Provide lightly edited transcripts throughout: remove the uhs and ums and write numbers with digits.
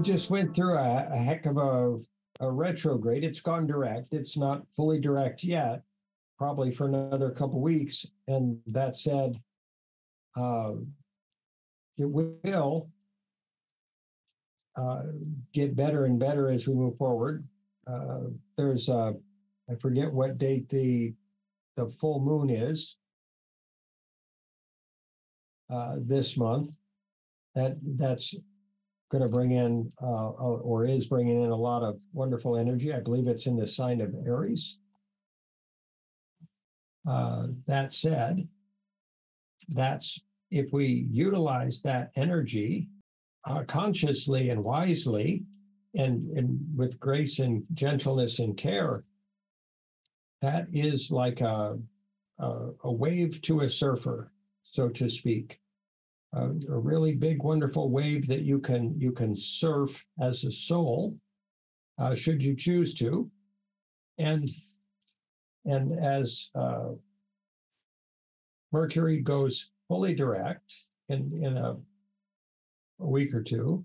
just went through a heck of a retrograde. It's gone direct. It's not fully direct yet, probably for another couple weeks. And that said, uh, it will get better and better as we move forward. There's I forget what date the full moon is this month. That's going to bring in or is bringing in a lot of wonderful energy. I believe it's in the sign of Aries. That said, that's if we utilize that energy consciously and wisely and with grace and gentleness and care, that is like a wave to a surfer, so to speak. A really big, wonderful wave that you can surf as a soul, should you choose to, and as Mercury goes fully direct in a week or two,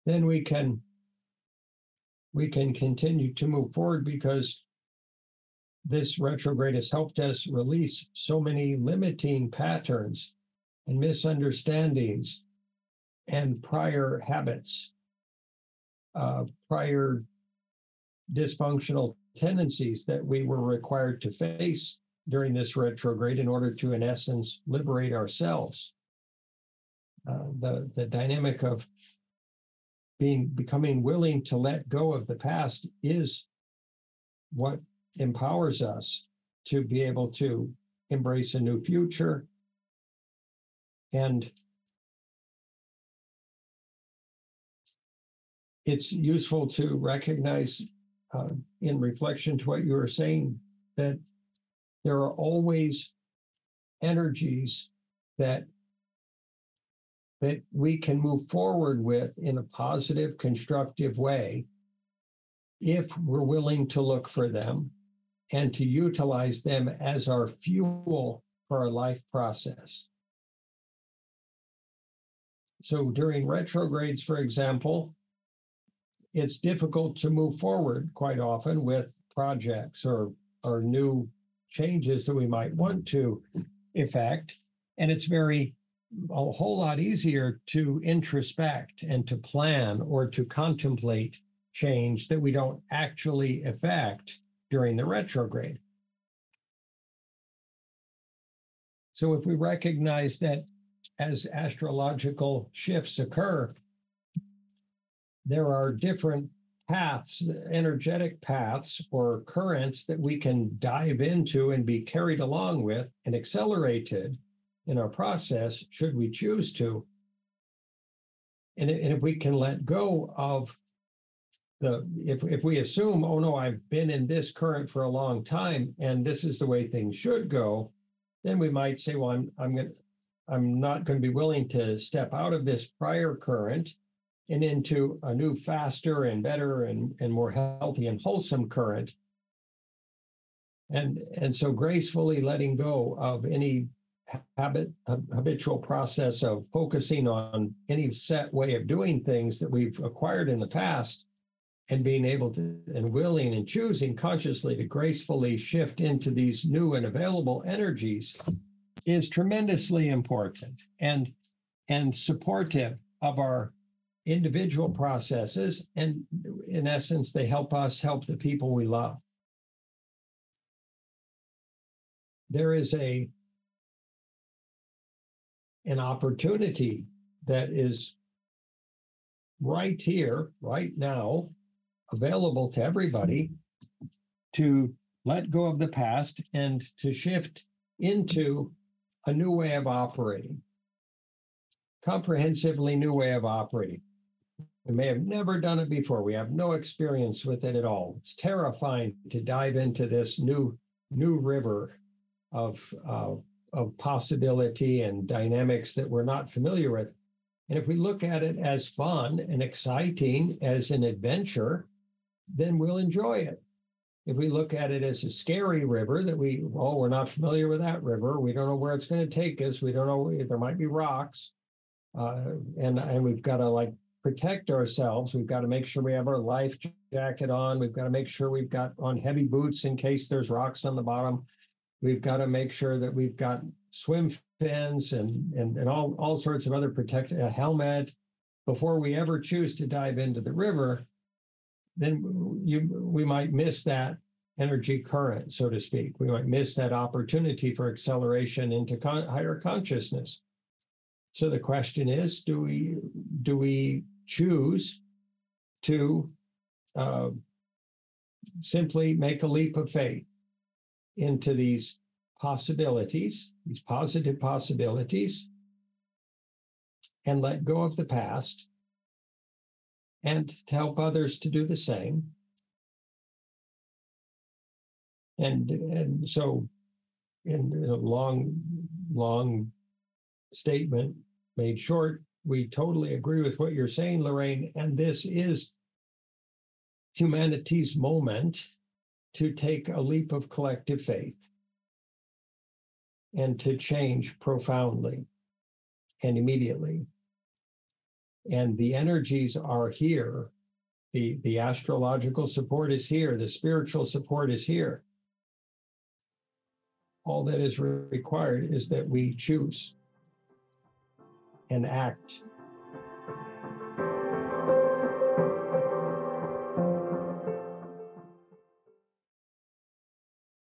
then we can continue to move forward, because this retrograde has helped us release so many limiting patterns and misunderstandings and prior habits, prior dysfunctional tendencies that we were required to face during this retrograde in order to, in essence, liberate ourselves. The dynamic of becoming willing to let go of the past is what empowers us to be able to embrace a new future. And it's useful to recognize, in reflection to what you were saying, that there are always energies that we can move forward with in a positive, constructive way if we're willing to look for them and to utilize them as our fuel for our life process. So during retrogrades, for example, it's difficult to move forward quite often with projects or new changes that we might want to effect. And it's a whole lot easier to introspect and to plan or to contemplate change that we don't actually effect during the retrograde. So if we recognize that as astrological shifts occur, there are different paths, energetic paths or currents that we can dive into and be carried along with and accelerated in our process, should we choose to. And if we can let go of if we assume, oh no, I've been in this current for a long time and this is the way things should go, then we might say, well, I'm not going to be willing to step out of this prior current and into a new, faster and better and more healthy and wholesome current. And so gracefully letting go of any habitual process of focusing on any set way of doing things that we've acquired in the past, and being able to and willing and choosing consciously to gracefully shift into these new and available energies is tremendously important and supportive of our individual processes. And in essence, they help us help the people we love. There is an opportunity that is right here, right now, available to everybody to let go of the past and to shift into a new way of operating, comprehensively new way of operating. We may have never done it before. We have no experience with it at all. It's terrifying to dive into this new river of possibility and dynamics that we're not familiar with. And if we look at it as fun and exciting, as an adventure, then we'll enjoy it. If we look at it as a scary river that we're not familiar with that river, we don't know where it's going to take us, we don't know if there might be rocks, and we've got to protect ourselves, we've got to make sure we have our life jacket on. We've got to make sure we've got on heavy boots in case there's rocks on the bottom. We've got to make sure that we've got swim fins and all sorts of other a helmet before we ever choose to dive into the river. Then we might miss that energy current, so to speak. We might miss that opportunity for acceleration into higher consciousness. So the question is, do we choose to simply make a leap of faith into these possibilities, these positive possibilities, and let go of the past, and to help others to do the same? And so, in a long statement made short, we totally agree with what you're saying, Lorraine, and this is humanity's moment to take a leap of collective faith and to change profoundly and immediately. And the energies are here. The astrological support is here. The spiritual support is here. All that is required is that we choose and act